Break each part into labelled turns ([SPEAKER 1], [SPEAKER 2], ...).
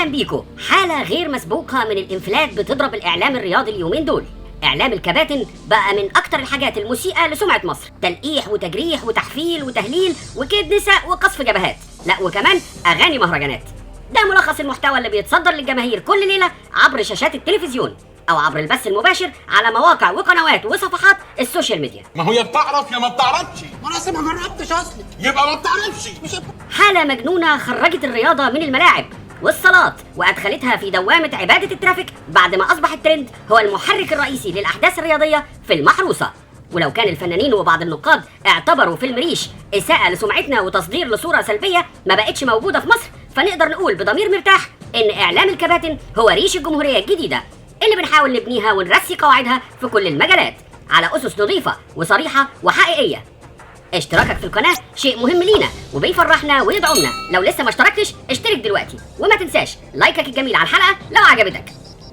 [SPEAKER 1] اهلا بيكم. حالة غير مسبوقة من الانفلات بتضرب الاعلام الرياضي اليومين دول. اعلام الكباتن بقى من اكتر الحاجات المسيئة لسمعة مصر، تلقيح وتجريح وتحفيل وتهليل وكيد نساء وقصف جبهات، لا وكمان اغاني مهرجانات. ده ملخص المحتوى اللي بيتصدر للجماهير كل ليلة عبر شاشات التلفزيون او عبر البث المباشر على مواقع وقنوات وصفحات السوشيال ميديا.
[SPEAKER 2] ما هو يا بتعرف يا ما بتعرفش.
[SPEAKER 3] انا لسه ما جربتش اصلا.
[SPEAKER 2] يبقى ما بتعرفش.
[SPEAKER 1] حالة مجنونة خرجت الرياضة من الملاعب والصالات وأدخلتها في دوامة عبادة الترافيك بعد ما أصبح الترند هو المحرك الرئيسي للأحداث الرياضية في المحروسة. ولو كان الفنانين وبعض النقاد اعتبروا فيلم ريش إساءة لسمعتنا وتصدير لصورة سلبية ما بقتش موجودة في مصر، فنقدر نقول بضمير مرتاح إن إعلام الكباتن هو ريش الجمهورية الجديدة اللي بنحاول نبنيها ونرسي قواعدها في كل المجالات على أسس نظيفة وصريحة وحقيقية. اشتراكك في القناة شيء مهم لينا وبيفرحنا ويدعمنا. لو لسه ما اشتركتش اشترك دلوقتي، وما تنساش لايكك الجميل على الحلقة لو عجبتك.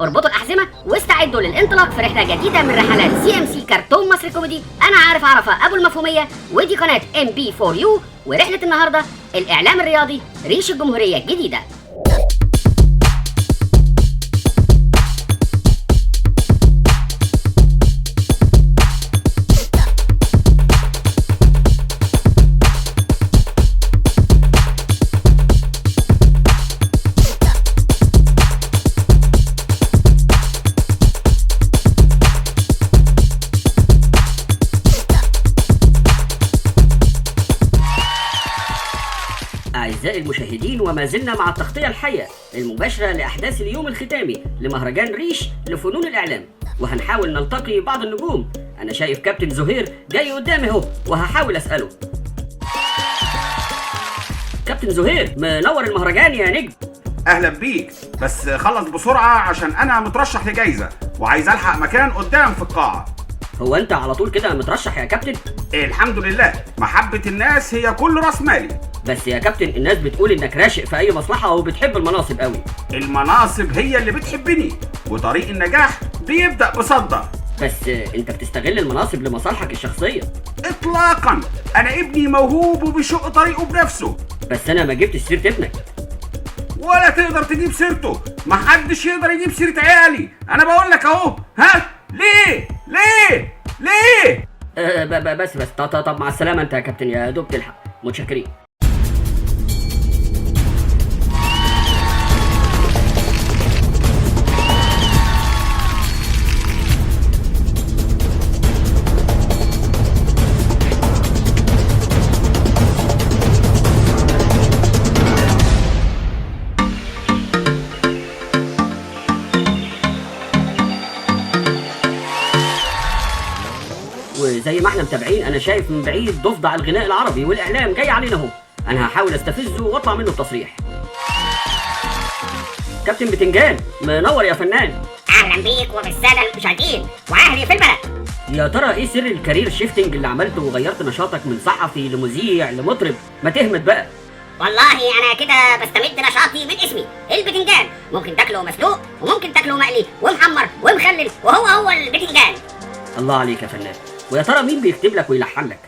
[SPEAKER 1] اربطوا الأحزمة واستعدوا للانطلاق في رحلة جديدة من رحلات CMC كرتون مصر كوميدي. أنا عارف عرفة أبو المفهومية، ودي قناة MB4U، ورحلة النهاردة الإعلام الرياضي ريش الجمهورية الجديدة. أعزائي المشاهدين، وما زلنا مع التغطية الحية المباشرة لأحداث اليوم الختامي لمهرجان ريش لفنون الإعلام، وهنحاول نلتقي بعض النجوم. أنا شايف كابتن زهير جاي قدامي اهو وهحاول أسأله. كابتن زهير، منور المهرجان يا نجم.
[SPEAKER 4] اهلا بيك، بس خلص بسرعة عشان انا مترشح لجايزة وعايز الحق مكان قدام في القاعة.
[SPEAKER 1] هو انت على طول كده مترشح يا كابتن؟
[SPEAKER 4] الحمد لله، محبة الناس هي كل راس مالي.
[SPEAKER 1] بس يا كابتن الناس بتقول انك راشق في اي مصلحة وبتحب المناصب قوي.
[SPEAKER 4] المناصب هي اللي بتحبني، وطريق النجاح بيبدأ بصدى.
[SPEAKER 1] بس انت بتستغل المناصب لمصالحك الشخصية.
[SPEAKER 4] اطلاقا، انا ابني موهوب وبيشق طريقه بنفسه.
[SPEAKER 1] بس انا ما جبتش سيرة ابنك.
[SPEAKER 4] ولا تقدر تجيب سيرته، محدش يقدر يجيب سيرة عيالي. انا بقول لك اهو. ها ليه ليه ليه؟
[SPEAKER 1] بس طب مع السلامة انت يا كابتن، يا دوب تلحق. متشكرين. وزي ما احنا متابعين، انا شايف من بعيد ضفدع الغناء العربي والاعلام جاي علينا اهو. انا هحاول استفزه واطلع منه بتصريح. كابتن بتنجان، منور يا فنان.
[SPEAKER 5] اهلا بيك وبالساده المشاهدين واهلي في البلد.
[SPEAKER 1] يا ترى ايه سر الكارير شيفتنج اللي عملته وغيرت نشاطك من صحفي لمذيع لمطرب؟ ما تهمت بقى.
[SPEAKER 5] والله انا كده بستمد نشاطي من اسمي البتنجان. ممكن تاكله مسلوق وممكن تاكله مقلي ومحمر ومخلل، وهو البتنجان.
[SPEAKER 1] الله عليك يا فنان. ويا ترى مين بيكتب لك ويلحن لك؟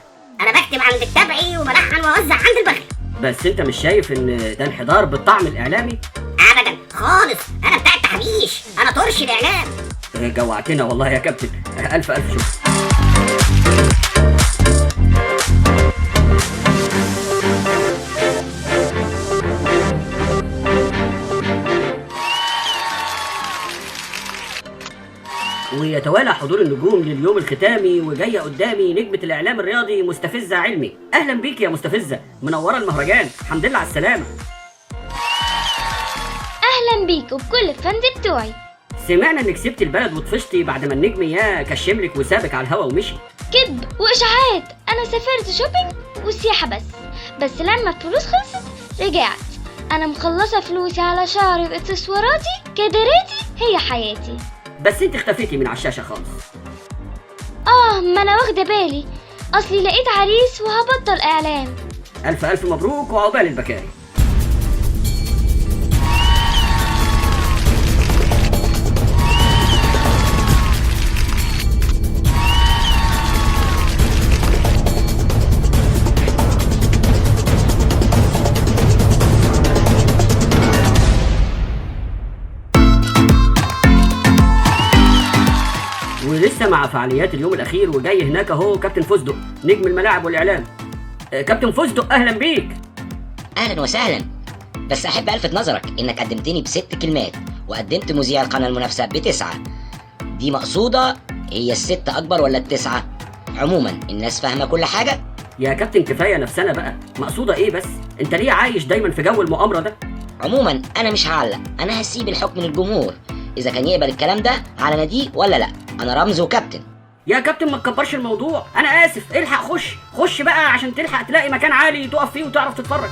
[SPEAKER 5] انا بكتب عند التبعي وبلحن واوزع عند البخل.
[SPEAKER 1] بس انت مش شايف ان ده انحدار بالطعم الاعلامي؟
[SPEAKER 5] ابدا خالص، انا بتاع التحبيش، انا طرش الاعلام.
[SPEAKER 1] جوعتنا والله يا كابتن. الف شكر. ويتوالى حضور النجوم لليوم الختامي، وجايه قدامي نجمة الإعلام الرياضي مستفزة علمي. أهلا بيك يا مستفزة، منورة المهرجان. الحمد لله على السلامة.
[SPEAKER 6] أهلا بيك وبكل الفانز بتوعي.
[SPEAKER 1] سمعنا إنك سبت البلد وطفشتي بعد ما النجم يا كشملك وسابك على الهوا ومشي.
[SPEAKER 6] كذب وإشاعات. أنا سافرت شوبينج وسياحة بس لما الفلوس خلصت رجعت. أنا مخلصة فلوسي على شعري وإكسسواراتي، كادراتي هي حياتي.
[SPEAKER 1] بس انت اختفيتي من على الشاشة خالص.
[SPEAKER 6] ما أنا واخدة بالي، أصلي لقيت عريس وهبطل إعلام.
[SPEAKER 1] ألف مبروك وعقبال البكاري. ولسه مع فعاليات اليوم الاخير، وجاي هناك اهو كابتن فستق نجم الملاعب والاعلام. كابتن فستق اهلا بيك.
[SPEAKER 3] اهلا وسهلا، بس احب الفت نظرك انك قدمتني ب6 كلمات وقدمت مذيع القناه المنافسه ب9. دي مقصوده؟ هي ال6 اكبر ولا ال9؟ عموما الناس فاهمه كل حاجه.
[SPEAKER 1] يا كابتن كفايه نفسنا بقى، مقصوده ايه بس؟ انت ليه عايش دايما في جو المؤامره ده؟
[SPEAKER 3] عموما انا مش هعلق، انا هسيب الحكم للجمهور اذا كان يقبل الكلام ده على ناديه ولا لا. انا رمز وكابتن.
[SPEAKER 1] يا كابتن ما تكبرش الموضوع، انا اسف، الحق خش بقى عشان تلحق تلاقي مكان عالي تقف فيه وتعرف تتفرج.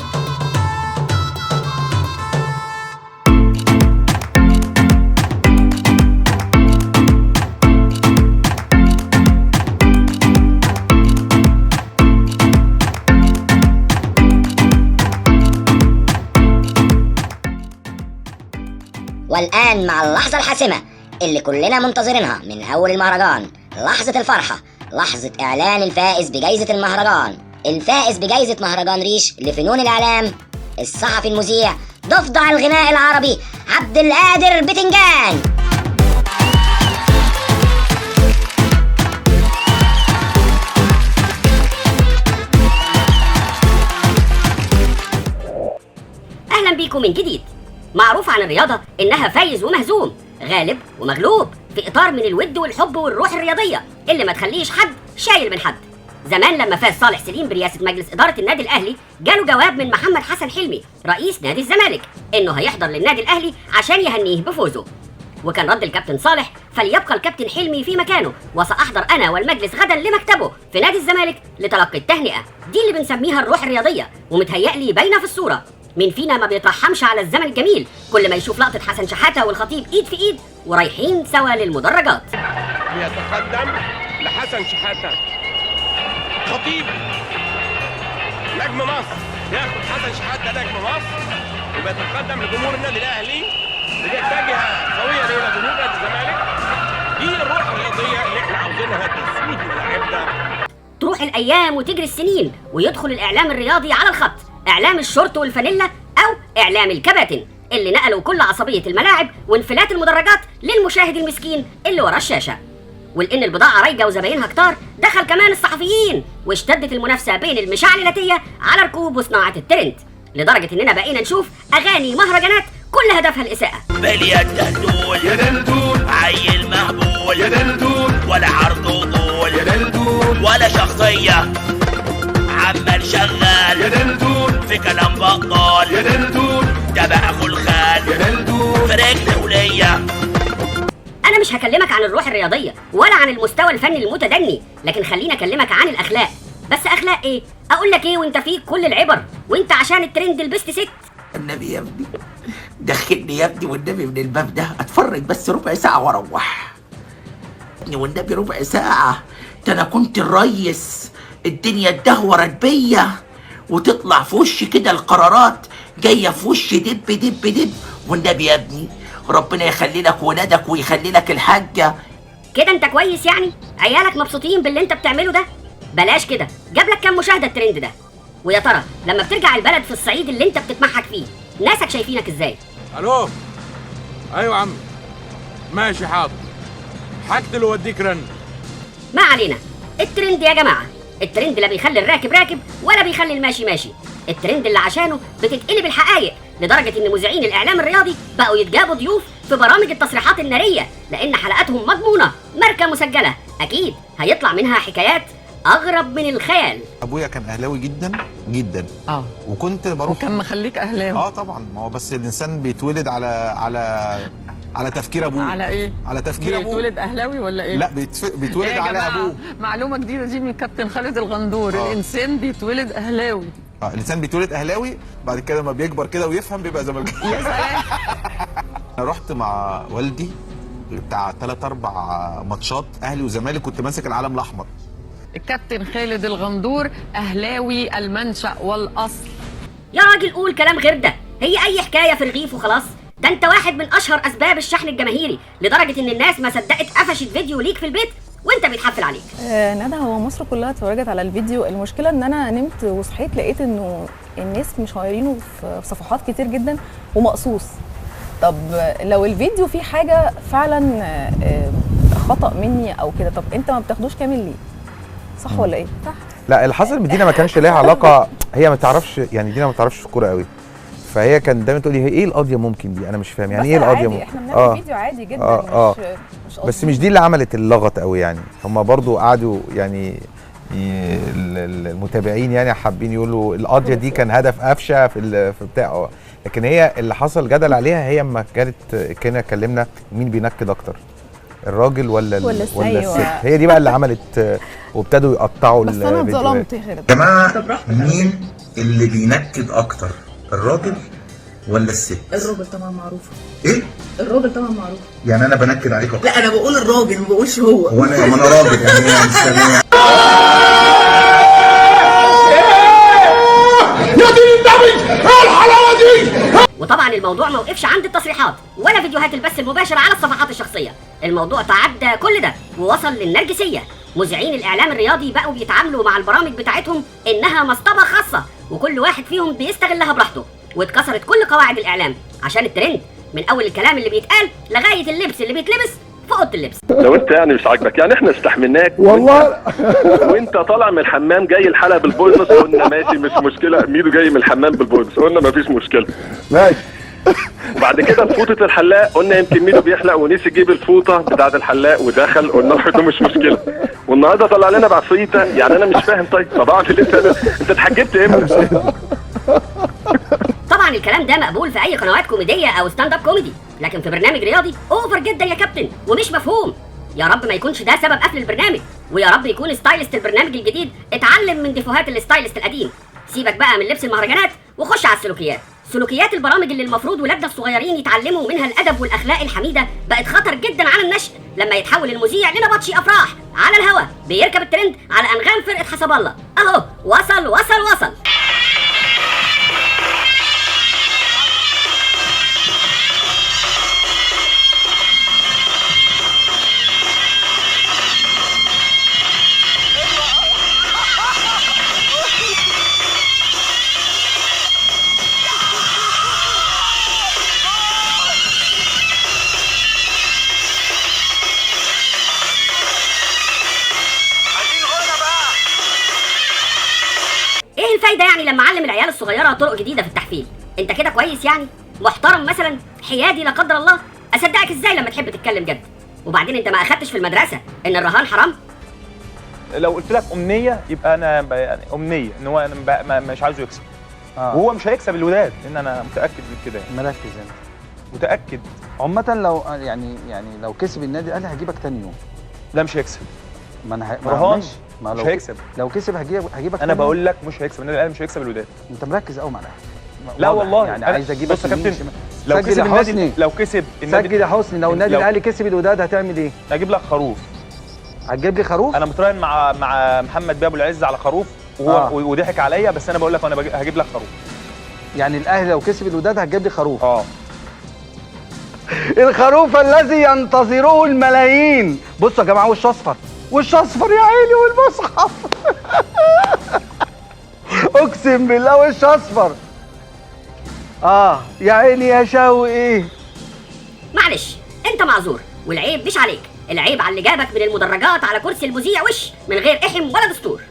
[SPEAKER 3] والآن مع اللحظة الحاسمة اللي كلنا منتظرينها من أول المهرجان، لحظة الفرحة، لحظة إعلان الفائز بجائزة المهرجان. الفائز بجائزة مهرجان ريش لفنون الإعلام الصحفي المذيع ضفدع الغناء العربي عبد القادر بتنجان.
[SPEAKER 1] اهلا بيكم من جديد. معروف عن الرياضة إنها فايز ومهزوم، غالب ومغلوب، في إطار من الود والحب والروح الرياضية اللي ما تخليش حد شايل من حد. زمان لما فاز صالح سليم برئاسة مجلس إدارة النادي الأهلي، جاله جواب من محمد حسن حلمي رئيس نادي الزمالك إنه هيحضر للنادي الأهلي عشان يهنيه بفوزه. وكان رد الكابتن صالح: فليبقى الكابتن حلمي في مكانه، وسأحضر أنا والمجلس غدا لمكتبه في نادي الزمالك لتلقي التهنئة. دي اللي بنسميها الروح الرياضية، ومتهيألي باينة في الصورة. مين فينا ما بيترحمش على الزمن الجميل كل ما يشوف لقطة حسن شحاتة والخطيب ايد في ايد ورايحين سوا للمدرجات؟
[SPEAKER 7] بيتقدم لحسن شحاتة خطيب نجم مصر، ياخد حسن شحاتة نجم مصر وبيتقدم لجمهور النادي الاهلي بيتجه قويا الى جمهور نادي الزمالك. دي الروح الرياضية اللي احنا عاوزينها تسود ملاعبنا.
[SPEAKER 1] تروح الايام وتجري السنين ويدخل الاعلام الرياضي على الخط، اعلام الشورت والفانيلا او اعلام الكباتن اللي نقلوا كل عصبية الملاعب وانفلات المدرجات للمشاهد المسكين اللي ورا الشاشة. ولان البضاعة رايجة وزباينها كتار، دخل كمان الصحفيين واشتدت المنافسة بين المشعللاتية على ركوب وصناعة الترند، لدرجة اننا بقينا نشوف اغاني مهرجانات كل هدفها الاساءة.
[SPEAKER 8] بالي يا دلدول يا دلدول، عيل مهبول يا دلدول، ولا عرض طول يا دلدول، ولا شخصية عمال شغال يا دلدول، في كلام بطال يا دلدول، ده بقى خلخال يا دلدول، في رجل ولية.
[SPEAKER 1] انا مش هكلمك عن الروح الرياضية ولا عن المستوى الفني المتدني، لكن خليني اكلمك عن الاخلاق. بس اخلاق ايه؟ اقول لك ايه وانت فيك كل العبر، وانت عشان الترند لبست ست.
[SPEAKER 9] النبي يا ابني دخلني يا ابني والنبي من الباب ده، اتفرج بس ربع ساعة واروح. والنبي ربع ساعة، ده انا كنت الريس، الدنيا اتدهورت بيا، وتطلع في وشي كده القرارات جاية في وشي دب دب دب. والنبي يا ابني ربنا يخلي لك ولادك ويخلي لك الحاجة.
[SPEAKER 1] كده انت كويس يعني؟ عيالك مبسوطين باللي انت بتعمله ده؟ بلاش كده، جاب لك كام مشاهدة الترند ده؟ ويا ترى لما بترجع البلد في الصعيد اللي انت بتتمحك فيه، ناسك شايفينك ازاي؟
[SPEAKER 7] الو، ايوه يا عم، ماشي حاضر، هقتل واديك رن.
[SPEAKER 1] ما علينا. الترند يا جماعة، الترند لا بيخلي الراكب راكب ولا بيخلي الماشي ماشي. الترند اللي عشانه بتتقلب الحقائق، لدرجة ان مذيعين الاعلام الرياضي بقوا يتجابوا ضيوف في برامج التصريحات النارية، لان حلقاتهم مضمونة ماركة مسجلة، اكيد هيطلع منها حكايات اغرب من الخيال.
[SPEAKER 10] ابويا كان اهلاوي جدا جدا، وكنت بروح.
[SPEAKER 11] وكان مخليك اهلاوي؟
[SPEAKER 10] طبعا، ما هو بس الانسان بيتولد على تفكير ابوه.
[SPEAKER 11] على ايه؟
[SPEAKER 10] على تفكير ابوه.
[SPEAKER 11] بيتولد اهلاوي ولا ايه؟
[SPEAKER 10] لا، بيتولد
[SPEAKER 11] إيه
[SPEAKER 10] على ابوه.
[SPEAKER 11] معلومه جديده دي من كابتن خالد الغندور. الانسان بيتولد اهلاوي.
[SPEAKER 10] الانسان بيتولد اهلاوي، بعد كده لما بيكبر كده ويفهم بيبقى زملكاوي.
[SPEAKER 11] يا سلام.
[SPEAKER 10] انا رحت مع والدي بتاع 3-4 ماتشات اهلي وزمالك، كنت ماسك العلم الاحمر.
[SPEAKER 11] الكابتن خالد الغندور اهلاوي المنشأ والاصل.
[SPEAKER 1] يا راجل قول كلام غير ده، هي اي حكايه في رغيف وخلاص؟ ده انت واحد من اشهر اسباب الشحن الجماهيري، لدرجه ان الناس ما صدقت قفشت فيديو ليك في البيت وانت بيتحفل عليك.
[SPEAKER 12] ندى، هو مصر كلها اتفرجت على الفيديو. المشكله ان انا نمت وصحيت لقيت انه الناس مشيرينه في صفحات كتير جدا ومقصوص. طب لو الفيديو فيه حاجه فعلا خطأ مني او كده. طب انت ما بتاخدوش كامل ليه؟ صح ولا ايه؟ صح.
[SPEAKER 13] لا اللي حصل من دينا ما كانش ليها علاقه، هي ما تعرفش يعني، دينا ما تعرفش الكوره قوي، فهي كان دايما تقول لي هي ايه القضيه ممكن دي، انا مش فاهم يعني ايه القضيه ممكن.
[SPEAKER 12] احنا بنعمل فيديو عادي جدا مش
[SPEAKER 13] بس مش دي اللي عملت اللغط قوي يعني. هم برضو قعدوا يعني المتابعين يعني حابين يقولوا القضيه دي كان هدف قفشه في بتاع، لكن هي اللي حصل جدل عليها هي اما كنا اتكلمنا مين بينكد اكتر، الراجل ولا الست. هي دي بقى اللي عملت وابتدوا يقطعوا
[SPEAKER 12] بس انا اتظلمت يا خالد.
[SPEAKER 9] يا جماعه مين اللي بينكد اكتر، الراجل ولا الست؟
[SPEAKER 14] الراجل طبعا معروف.
[SPEAKER 9] ايه؟
[SPEAKER 14] الراجل طبعا معروف.
[SPEAKER 9] يعني انا بنكد عليك اكتر؟
[SPEAKER 14] لا انا بقول الراجل ما بقولش هو.
[SPEAKER 9] هو انا راجل يعني مستنيه
[SPEAKER 2] يا دين النبي ايه الحلاوه دي؟
[SPEAKER 1] وطبعا الموضوع ما وقفش عند التصريحات ولا فيديوهات البث المباشر على الصفحات الشخصيه، الموضوع تعدى كل ده ووصل للنرجسيه. مذيعين الاعلام الرياضي بقوا بيتعاملوا مع البرامج بتاعتهم انها مصطبه خاصه، وكل واحد فيهم بيستغلها براحته، واتكسرت كل قواعد الاعلام عشان الترند، من اول الكلام اللي بيتقال لغايه اللبس اللي بيتلبس في اوضه اللبس.
[SPEAKER 15] لو انت يعني مش عاجبك يعني احنا استحملناك
[SPEAKER 2] والله
[SPEAKER 15] وانت طالع من الحمام جاي الحلقه بالبوينس قلنا ماشي مش مشكله، ميدو جاي من الحمام بالبوينس قلنا مفيش مشكله
[SPEAKER 2] ماشي.
[SPEAKER 15] وبعد كده فوطه الحلاق قلنا يمكن ميدو بيحلق ونسي يجيب الفوطه بتاعه الحلاق ودخل قلنا برضه مش مشكله، والنهارده طلع لنا بعفريته. يعني انا مش فاهم طيب طب اعمل ايه؟ انت اتحجبت امتى؟
[SPEAKER 1] طبعا الكلام ده مقبول في اي قنوات كوميديه او ستاند اب كوميدي، لكن في برنامج رياضي اوفر جدا يا كابتن ومش مفهوم. يا رب ما يكونش ده سبب قفل البرنامج، ويا رب يكون ستايلست البرنامج الجديد اتعلم من ديفوهات الستايلست القديم. سيبك بقى من لبس المهرجانات وخش على السلوكيات. سلوكيات البرامج اللي المفروض ولادنا الصغيرين يتعلموا منها الادب والاخلاق الحميده بقت خطر جدا على النشء، لما يتحول المذيع لنبطشي افراح على الهوا بيركب الترند على انغام فرقه حسب الله. اهو وصل وصل وصل. ايه الفايده يعني لما اعلم العيال الصغيره طرق جديده في التحفيل؟ انت كده كويس يعني؟ محترم مثلا؟ حيادي لا قدر الله؟ اصدقك ازاي لما تحب تتكلم جد؟ وبعدين انت ما اخدتش في المدرسه ان الرهان حرام؟
[SPEAKER 16] لو قلت لك امنيه يبقى انا يعني امنيه ان هو انا مش عايزه يكسب. وهو مش هيكسب الوداد لان انا متاكد من كده يعني.
[SPEAKER 17] مركز انت
[SPEAKER 16] متاكد
[SPEAKER 17] عامه. لو يعني لو كسب النادي الاهلي هجيبك تاني يوم.
[SPEAKER 16] لا مش هيكسب.
[SPEAKER 17] ما انا
[SPEAKER 16] رهان مش هيكسب.
[SPEAKER 17] لو كسب هجيبك
[SPEAKER 16] انا بقول لك مش هيكسب النادي الاهلي، مش هيكسب الوداد.
[SPEAKER 17] انت مركز قوي مع الاهلي.
[SPEAKER 16] لا والله
[SPEAKER 17] يعني عايز اجيبك.
[SPEAKER 16] بص يا كابتن لو كسب النادي، لو كسب النادي،
[SPEAKER 17] سجل يا حسني، لو النادي الاهلي كسب الوداد هتعمل ايه؟
[SPEAKER 16] هجيب لك خروف.
[SPEAKER 17] هتجيب لي خروف؟
[SPEAKER 16] انا متراهن مع محمد بيه ابو العز على خروف وهو وضحك عليا، بس انا بقول لك انا هجيب لك خروف.
[SPEAKER 17] يعني الاهلي لو كسب الوداد هتجيب لي خروف؟ الخروف الذي ينتظره الملايين. بصوا يا جماعه وش اصفر، وش اصفر يا عيني والمصحف. اقسم بالله وش اصفر. يا عيني يا شوقي.
[SPEAKER 1] معلش انت معذور، والعيب مش عليك، العيب على اللي جابك من المدرجات على كرسي المذيع وش من غير احم ولا دستور.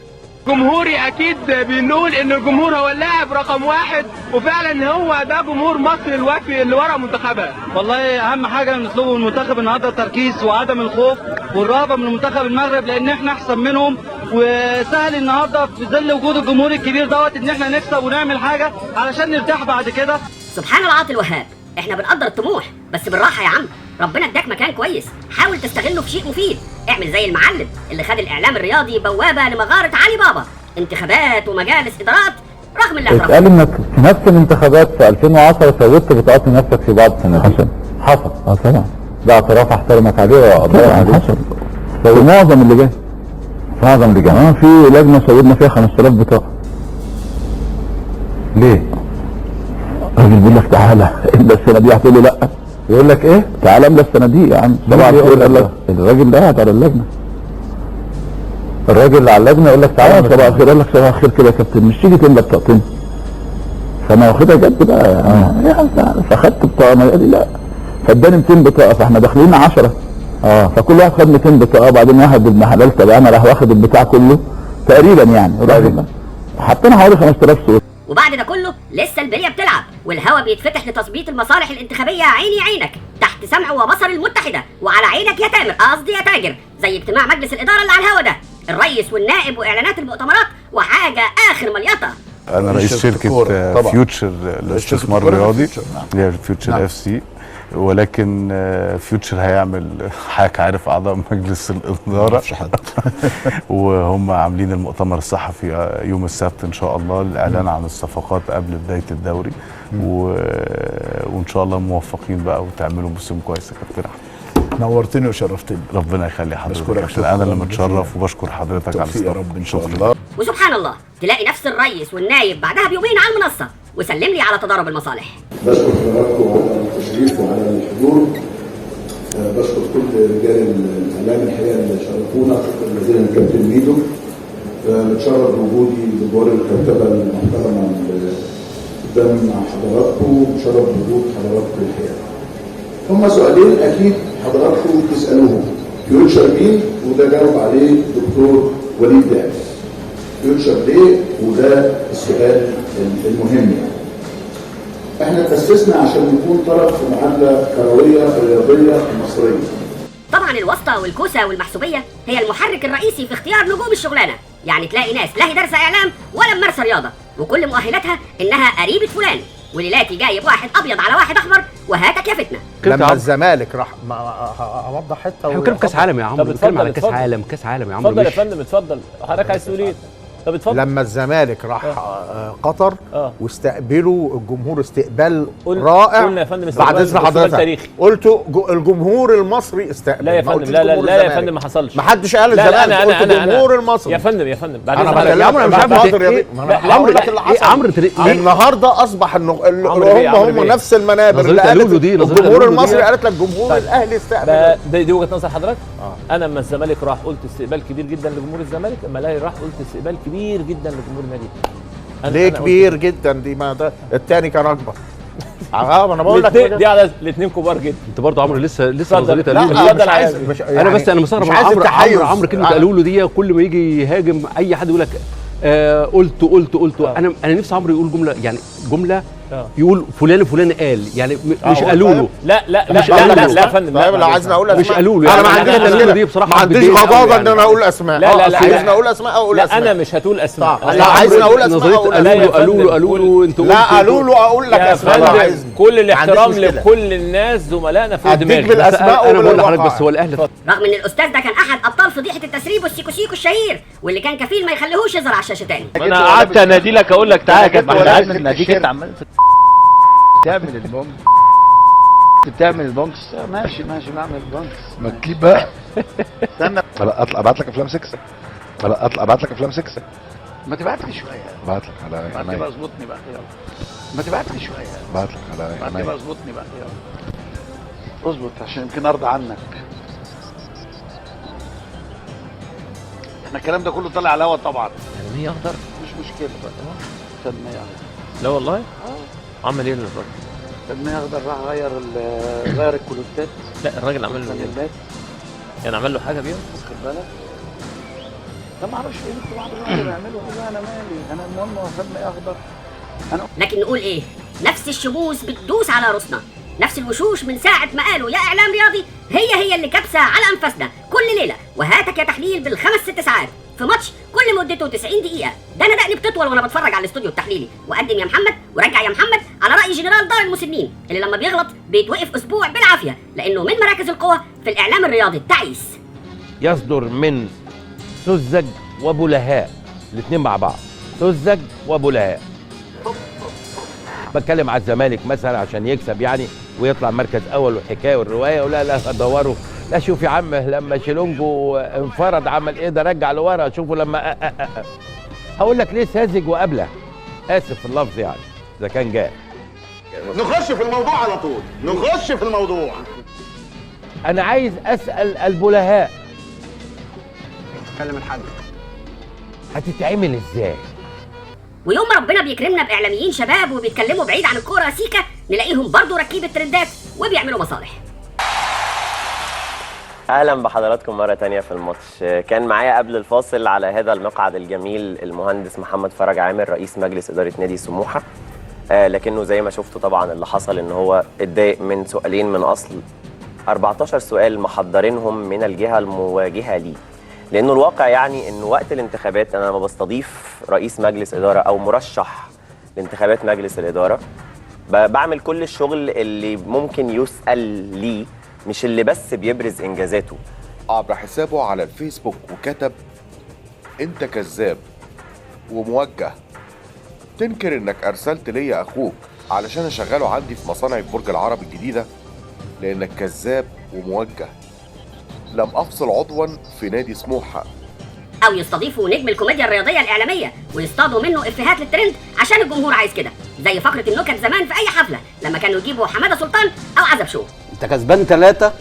[SPEAKER 7] جمهوري اكيد بنقول ان الجمهور هو اللاعب رقم واحد، وفعلا هو ده جمهور مصر الوفي اللي ورا منتخبها.
[SPEAKER 18] والله اهم حاجه نطلبه من المنتخب النهارده التركيز وعدم الخوف والرهبه من منتخب المغرب، لان احنا احسن منهم، وسهل النهارده في ظل وجود الجمهور الكبير دوت ان احنا نكسب ونعمل حاجه علشان نرتاح بعد كده.
[SPEAKER 1] سبحان العاطي الوهاب، احنا بنقدر الطموح بس بالراحه يا عم، ربنا اداك مكان كويس، حاول تستغله في شيء مفيد، اعمل زي المعلم اللي خد الاعلام الرياضي بوابه لمغاره علي بابا، انتخابات ومجالس ادارات رغم الاعتراف.
[SPEAKER 19] اتقال انك في نفس الانتخابات في 2010 سويت بتقاطي نفسك في بعض السنوات. حصل طبعا، ده اعتراف احترمك عليه واقدر عليه. حصل معظم اللي جاي، معظم اللي جاي في لجنه سوينا فيها 5000 بطاقه. ليه؟ الراجل بيقول لك تعالى املى السنه دي، هتقول له لا، يقول لك ايه؟ تعالى املى السنه دي يا عم. طبعا يقول لك الراجل ده قاعد على اللجنه، الراجل اللي على اللجنه يقول لك تعالى صباح الخير، يقول لك صباح الخير كده يا كابتن مش تيجي تملى بطاقتين؟ فانا واخدها جد بقى يعني. فاخدت بطاقه، ما قال لي لا، فاداني 200 بطاقه، فاحنا داخلين 10 فكل واحد خد 200 بطاقه، وبعدين واحد ابن حلال تبعنا راح واخد البتاع كله تقريبا يعني، حطينا حوالي 5000 صوره.
[SPEAKER 1] وبعد ده كله لسه البليه بتلعب، والهوا بيتفتح لتظبيط المصالح الانتخابيه عيني عينك تحت سمع وبصر المتحده، وعلى عينك يا تامر قصدي يا تاجر، زي اجتماع مجلس الاداره اللي على الهوا ده، الرئيس والنائب واعلانات المؤتمرات وحاجه اخر مليطه.
[SPEAKER 20] انا رئيس شركه فيوتشر للاستثمار الرياضي اللي هي فيوتشر اف سي، ولكن فيوتشر هيعمل حضرتك عارف اعضاء مجلس الاداره وهم عاملين المؤتمر الصحفي يوم السبت ان شاء الله للاعلان عن الصفقات قبل بدايه الدوري، وان شاء الله موفقين بقى وتعملوا موسم كويس يا كابتن احمد.
[SPEAKER 21] نورتني وشرفتني.
[SPEAKER 20] ربنا يخلي حضرتك. انا اللي متشرف وبشكر حضرتك على
[SPEAKER 21] يا رب ان شاء الله.
[SPEAKER 1] وسبحان الله تلاقي نفس الرئيس والنايب بعدها بيومين على المنصه وسلم لي على تضارب المصالح.
[SPEAKER 22] بشكر حضراتكم على التشريف وعلى الحضور. بشكر كل رجال الاعلام الحقيقه اللي شرفونا، الذين الكابتن ميدو. بتشرف بوجودي بجوار الكاتبه المحترمه قدام مع حضراتكم، بتشرف بوجود حضراتكم الحقيقه. هم سؤالين اكيد حضراتكم تسالوهم، فيوتشر مين؟ وده جاوب عليه الدكتور وليد داعش. فيوتشر ليه؟ وده السؤال المهم يعني. احنا تأسسنا عشان نكون طرف في معادله كرويه رياضيه مصريه.
[SPEAKER 1] طبعا الواسطه والكوسه والمحسوبيه هي المحرك الرئيسي في اختيار نجوم الشغلانه، يعني تلاقي ناس لا هي دارسه اعلام ولا ممارسه رياضه، وكل مؤهلاتها انها قريبه فلان، وليلاتي جايب واحد ابيض على واحد احمر وهاتك يا فتنه.
[SPEAKER 13] لما الزمالك راح اوضح حته
[SPEAKER 23] احنا بنتكلم كاس عالم يا عمرو، بنتكلم على كاس عالم، كاس عالم يا عمرو.
[SPEAKER 16] اتفضل يا فندم اتفضل، حضرتك عايز تقول ايه؟ طب اتفضل.
[SPEAKER 13] لما الزمالك راح قطر واستقبلوا الجمهور استقبال رائع،
[SPEAKER 16] قلنا يا فندم
[SPEAKER 13] بعد اذن حضرتك قلتوا الجمهور المصري استقبل.
[SPEAKER 16] لا يا فندم، لا يا فندم ما حصلش.
[SPEAKER 13] ما حدش قال الزمالك، قلت الجمهور المصري.
[SPEAKER 16] يا فندم بعد
[SPEAKER 13] اذن
[SPEAKER 16] حضرتك
[SPEAKER 13] يا عمرو انا مش عارف عمرو النهارده اصبح هم نفس المنابر اللي قالت الجمهور المصري قالت لك الجمهور الاهلي استقبل.
[SPEAKER 16] دي وجهه نظر حضرتك؟ انا لما الزمالك راح قلت استقبال كبير جدا لجمهور الزمالك، اما الاهلي راح قلت استقبال كبير جدا لجمهور النادي.
[SPEAKER 13] ليه كبير جدا؟ دي ما ده الثاني كان اكبر. ما انا بقول لك
[SPEAKER 16] دي على الاثنين كبار جدا.
[SPEAKER 23] انت برضه عمرو لسه نظريه
[SPEAKER 16] لا
[SPEAKER 23] انا بس انا مستغرب عمرو كلمه قالوا له دي، كل ما يجي يهاجم اي حد يقول لك قلت انا نفسي عمرو يقول جمله، يعني جمله يقول فلان قال، يعني مش قالوا له.
[SPEAKER 16] لا يا فندم،
[SPEAKER 13] لو عايزني اقول اسماء
[SPEAKER 23] مش قالوا له.
[SPEAKER 13] انا ما عنديش مشكله دي بصراحه، ما عنديش غضاضه ان انا اقول اسماء.
[SPEAKER 16] لا
[SPEAKER 13] عايزني اقول اسماء اقول اسماء.
[SPEAKER 16] لا انا مش هتقول اسماء.
[SPEAKER 13] لا عايزني اقول اسماء
[SPEAKER 23] قالوا له انتوا
[SPEAKER 13] لا قالوا له اقول لك اسماء.
[SPEAKER 16] كل الاحترام لكل الناس زملائنا في
[SPEAKER 13] دماغي بالاسماء.
[SPEAKER 23] انا بقول لحضرتك بس هو الاهلي
[SPEAKER 1] رغم ان الاستاذ ده كان احد ابطال فضيحه التسريب والسيكو سيكو الشهير، واللي كان كفيل ما يخليهوش يظهر على الشاشه تاني.
[SPEAKER 16] انا قعدت انادي لك اقول لك تعالى يا كابتن، عارف ان اديك انت عمال
[SPEAKER 22] تعمل البونكس، بتعمل البونكس. ماشي نعمل البونكس. ما تجيب بقى. استنى اطلع ابعت لك افلام 6. ابعت لك افلام 6. ما تبعت لي شويه. ابعت لك على عينيا. ما تظبطني بقى يلا. ما تبعت لي شويه. ابعت لك على عينيا. ما تظبطني بقى يلا. اظبط عشان يمكن ارضى عنك. احنا الكلام ده كله طالع على الهوا طبعا.
[SPEAKER 16] يعني مية اخضر
[SPEAKER 22] مش مشكله بقى. خد مية اخضر.
[SPEAKER 16] لا والله؟ عمل ايه الراجل؟
[SPEAKER 22] خد اخضر، راح غير الكلوتات.
[SPEAKER 16] لا الراجل عمل له ايه؟ يعني عمل له حاجه بيهم؟
[SPEAKER 22] واخد بالك؟ ده ما اعرفش ايه اللي بعض الراجل بيعملوا كده، انا مالي، انا المهم هو خد مية اخضر.
[SPEAKER 1] لكن نقول ايه؟ نفس الشموس بتدوس على راسنا، نفس الوشوش من ساعه ما قالوا يا اعلام رياضي هي اللي كابسه على انفاسنا كل ليله، وهاتك يا تحليل بال5-6 ساعات في ماتش كل مدته 90 دقيقه. ده انا دقني بتطول وانا بتفرج على الاستوديو التحليلي، وقدم يا محمد ورجع يا محمد على راي جنرال دار المسنين اللي لما بيغلط بيتوقف اسبوع بالعافيه، لانه من مراكز القوه في الاعلام الرياضي التعيس.
[SPEAKER 24] يصدر من سذج وابو لهاء الاثنين مع بعض، سذج وابو لهاء. بتكلم على الزمالك مثلا عشان يكسب يعني ويطلع مركز اول والحكايه والروايه، ولا دوروا. لا شوف يا عم لما شيلونجو انفرد عمل ايه، ده رجع لورا. شوفوا لما هقول لك ليه ساذج وابله، اسف في اللفظ يعني اذا كان جاء.
[SPEAKER 2] نخش في الموضوع على طول، نخش في الموضوع.
[SPEAKER 24] انا عايز اسال البلهاء،
[SPEAKER 2] كلم الحاج،
[SPEAKER 24] هتتعمل ازاي؟
[SPEAKER 1] ويوم ربنا بيكرمنا باعلاميين شباب وبيتكلموا بعيد عن الكوره سيكا، نلاقيهم برضو راكبين الترندات وبيعملوا مصالح.
[SPEAKER 3] اهلا بحضراتكم مره تانية في الماتش. كان معايا قبل الفاصل على هذا المقعد الجميل المهندس محمد فرج عامر رئيس مجلس اداره نادي سموحه، لكنه زي ما شفتوا طبعا اللي حصل ان هو اتضايق من سؤالين من اصل 14 سؤال محضرينهم من الجهه المواجهه ليه، لانه الواقع يعني ان وقت الانتخابات انا لما بستضيف رئيس مجلس اداره او مرشح لانتخابات مجلس الاداره بعمل كل الشغل اللي ممكن يسأل ليه، مش اللي بس بيبرز انجازاته.
[SPEAKER 4] عبر حسابه على الفيسبوك وكتب: انت كذاب وموجه، تنكر انك ارسلت ليا اخوك علشان اشغله عندي في مصانع برج العرب الجديدة، لانك كذاب وموجه. لم افصل عضوا في نادي سموحة.
[SPEAKER 1] او يستضيفوا نجم الكوميديا الرياضيه الاعلاميه ويصطادوا منه افيهات للترند عشان الجمهور عايز كده، زي فقره النكت زمان في اي حفله لما كانوا يجيبوا حماده سلطان او عزب شو.
[SPEAKER 23] انت كسبان 3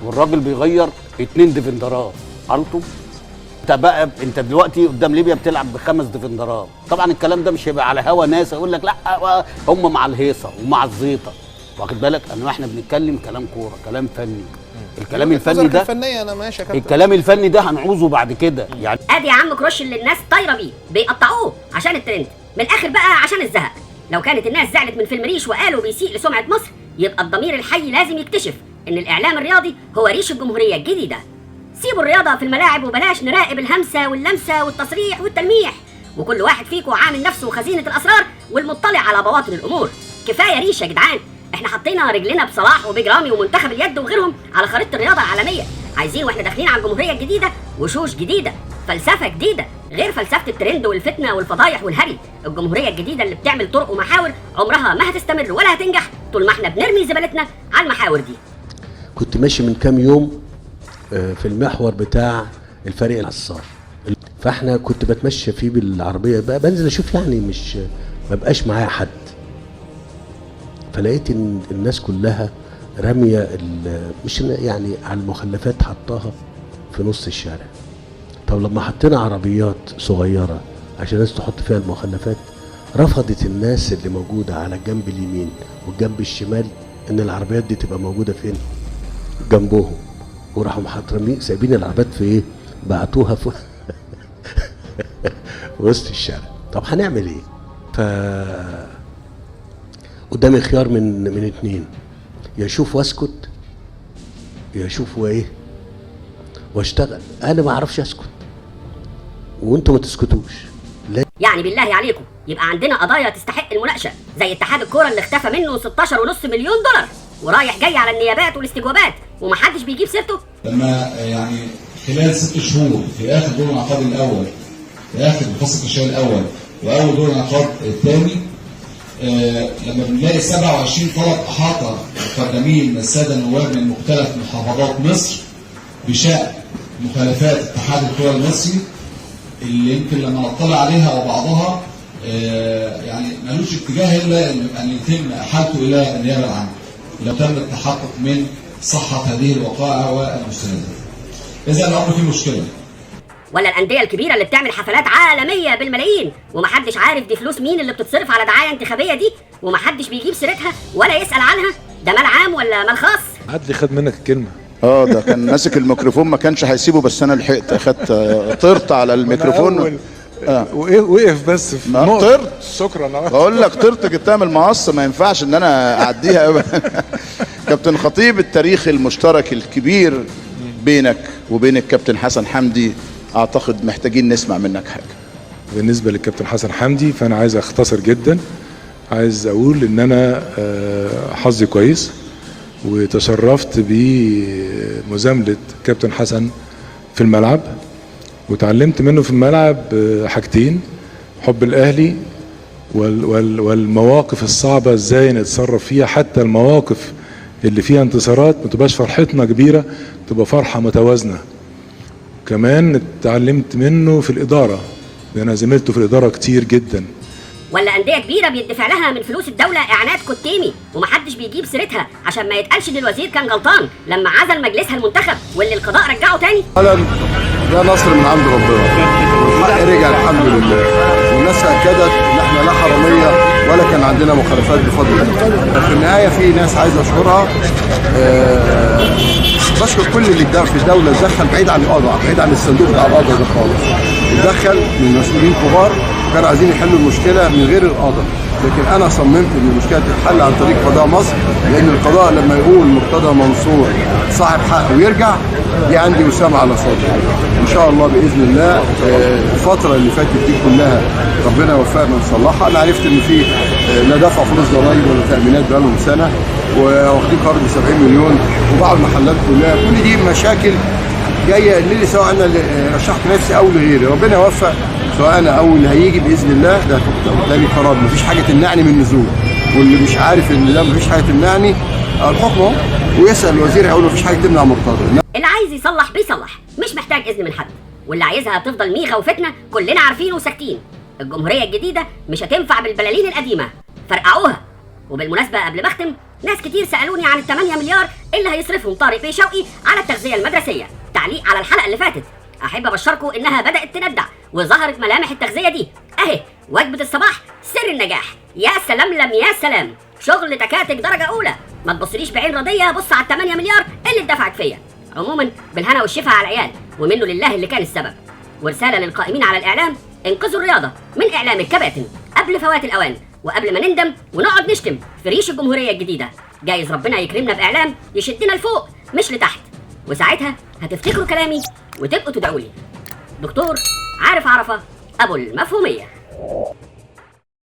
[SPEAKER 23] والراجل بيغير 2 ديفندرات التو. انت دلوقتي قدام ليبيا بتلعب ب5 ديفندرات. طبعا الكلام ده مش هيبقى على هوا ناس يقول لك لا هم مع الهيصه ومع الزيطه، واخد بالك؟ انه احنا بنتكلم كلام كوره، كلام فني. الكلام الفني ده
[SPEAKER 10] انا ماشي يا كابتن.
[SPEAKER 23] الكلام الفني ده هنعوزه بعد كده يعني.
[SPEAKER 1] ادي يا عم كروش اللي الناس طايره بيه، بيقطعوه عشان الترند، من الاخر بقى عشان الزهق. لو كانت الناس زعلت من فيلم ريش وقالوا بيسيء لسمعه مصر، يبقى الضمير الحي لازم يكتشف ان الاعلام الرياضي هو ريش الجمهوريه الجديده. سيبوا الرياضه في الملاعب وبلاش نراقب الهمسه واللمسه والتصريح والتلميح، وكل واحد فيكم عامل نفسه خزينه الاسرار والمطلع على بواطن الامور. كفايه ريش يا جدعان، احنا حطينا رجلنا بصلاح وبجرامي ومنتخب اليد وغيرهم على خريطه الرياضه العالميه. عايزين واحنا داخلين على الجمهوريه الجديده وشوش جديده، فلسفه جديده غير فلسفه الترند والفتنه والفضايح والهري. الجمهوريه الجديده اللي بتعمل طرق ومحاور عمرها ما هتستمر ولا هتنجح طول ما احنا بنرمي زبالتنا على المحاور دي.
[SPEAKER 5] كنت ماشي من كام يوم في المحور بتاع الفريق العصار، فاحنا كنت بتمشى فيه بالعربيه بقى، بنزل اشوف يعني مش ما بقاش معايا حد، فلقيت ان الناس كلها راميه مش يعني على المخلفات حطاها في نص الشارع. طب لما حطينا عربيات صغيره عشان الناس تحط فيها المخلفات، رفضت الناس اللي موجوده على الجنب اليمين والجنب الشمال ان العربيات دي تبقى موجوده فين؟ جنبهم، وراحوا محترمين سايبين العربيات في ايه؟ بعتوها في وسط الشارع. طب هنعمل ايه؟ قدامي خيار من 2، يا اشوف واسكت يا اشوف وايه واشتغل. انا ما اعرفش اسكت وانتوا ما تسكتوش.
[SPEAKER 1] يعني بالله عليكم يبقى عندنا قضايا تستحق المناقشه، زي اتحاد الكوره اللي اختفى منه 16.5 مليون دولار ورايح جاي على النيابات والاستجوابات ومحدش بيجيب سيرته.
[SPEAKER 22] لما يعني خلال 6 شهور في اخر دور الانعقاد الاول، في اخر فصل التشريع الاول واول دور الانعقاد الثاني، لما بنلاقي 27 طلب احاطه مقدمين من الساده النواب من مختلف محافظات مصر بشان مخالفات اتحاد الكره المصري، اللي يمكن لما نطلع عليها او بعضها يعني ملوش اتجاه الا ان يتم احالته الى النيابه العامه لو تم التحقق من صحه هذه الوقائع والمستندات. اذا الامر فيه مشكله.
[SPEAKER 1] ولا الانديه الكبيره اللي بتعمل حفلات عالميه بالملايين ومحدش عارف دي فلوس مين اللي بتتصرف على دعايه انتخابيه دي، ومحدش بيجيب سيرتها ولا يسال عنها، ده مال عام ولا مال خاص؟
[SPEAKER 10] عدلي خد منك الكلمه.
[SPEAKER 22] ده كان ماسك الميكروفون ما كانش هيسيبه، بس انا لحقت اخدت طرت على الميكروفون.
[SPEAKER 10] وقف بس في نقطة.
[SPEAKER 22] طرت.
[SPEAKER 10] شكرا.
[SPEAKER 22] بقول لك طرت جبتها من المقص، ما ينفعش ان انا اعديها ابدا. كابتن خطيب، التاريخ المشترك الكبير بينك وبين الكابتن حسن حمدي اعتقد محتاجين نسمع منك حاجه.
[SPEAKER 10] بالنسبه للكابتن حسن حمدي فانا عايز اختصر جدا، عايز اقول ان انا حظي كويس وتشرفت بمزامله كابتن حسن في الملعب، وتعلمت منه في الملعب حاجتين: حب الاهلي والمواقف الصعبه ازاي نتصرف فيها، حتى المواقف اللي فيها انتصارات ما تبقاش فرحتنا كبيره، تبقى فرحه متوازنه. كمان اتعلمت منه في الاداره، لان انا زميلته في الاداره كتير جدا.
[SPEAKER 1] ولا انديه كبيره بيدفع لها من فلوس الدوله اعانات كتيمي ومحدش بيجيب سيرتها عشان ما يتقالش ان الوزير كان غلطان لما عزل مجلسها المنتخب واللي القضاء رجعه تاني.
[SPEAKER 22] اولا ده نصر من عند ربنا، والحق رجع الحمد لله، والناس اكدت ان احنا لا حراميه ولا كان عندنا مخالفات بفضل الله. في النهايه في ناس عايز اشكرها، بشكر كل اللي في الدوله اتدخل بعيد عن القضاء، بعيد عن الصندوق بتاع القضاء ده خالص. اتدخل من مسؤولين كبار كانوا عايزين يحلوا المشكله من غير القضاء، لكن انا صممت ان المشكله تتحل عن طريق قضاء مصر، لان القضاء لما يقول مرتضى منصور صاحب حق ويرجع دي عندي وسام على صدري. ان شاء الله باذن الله الفتره اللي فاتت دي كلها ربنا يوفقنا نصلحها. انا عرفت ان في لا دفع فلوس ضرايب ولا تامينات بقالهم سنه، واخدين قرض 70 مليون، وبعض المحلات كلها، كل دي مشاكل جايه لي سواء انا اللي رشحت نفسي او لغيري. ربنا يوفق سواء انا او اللي هيجي باذن الله. ده لي قرار، مفيش حاجه تمنعني من النزول، واللي مش عارف ان ده مفيش حاجه تمنعني الحكم اهو، ويسال الوزير هيقول مفيش حاجه تمنع مرتضى.
[SPEAKER 1] اللي عايز يصلح بيصلح، مش محتاج اذن من حد، واللي عايزها تفضل ميغه وفتنه كلنا عارفين وساكتين. الجمهوريه الجديده مش هتنفع بالبلالين القديمه، فرقعوها. وبالمناسبه قبل ما اختم، ناس كتير سالوني عن ال8 مليار اللي هيصرفهم طارق بيه شوقي على التغذيه المدرسيه. تعليق على الحلقه اللي فاتت، احب ابشركم انها بدات تندع وظهرت ملامح التغذيه دي اهي. وجبه الصباح سر النجاح. يا سلام لم يا سلام، شغل تكاتك درجه اولى. ما تبصليش بعين رضيه، بص على ال8 مليار اللي اتدفعت فيا. عموما بالهنا والشفا على العيال، ومنه لله اللي كان السبب. ورساله للقائمين على الاعلام، انقذوا الرياضه من اعلام الكباتن قبل فوات الاوان، وقبل ما نندم ونقعد نشتم في ريش الجمهوريه الجديده. جايز ربنا يكرمنا باعلام يشدنا لفوق مش لتحت، وساعتها هتفتكروا كلامي وتبقوا تدعوا لي. دكتور عارف عرفه ابو المفهوميه.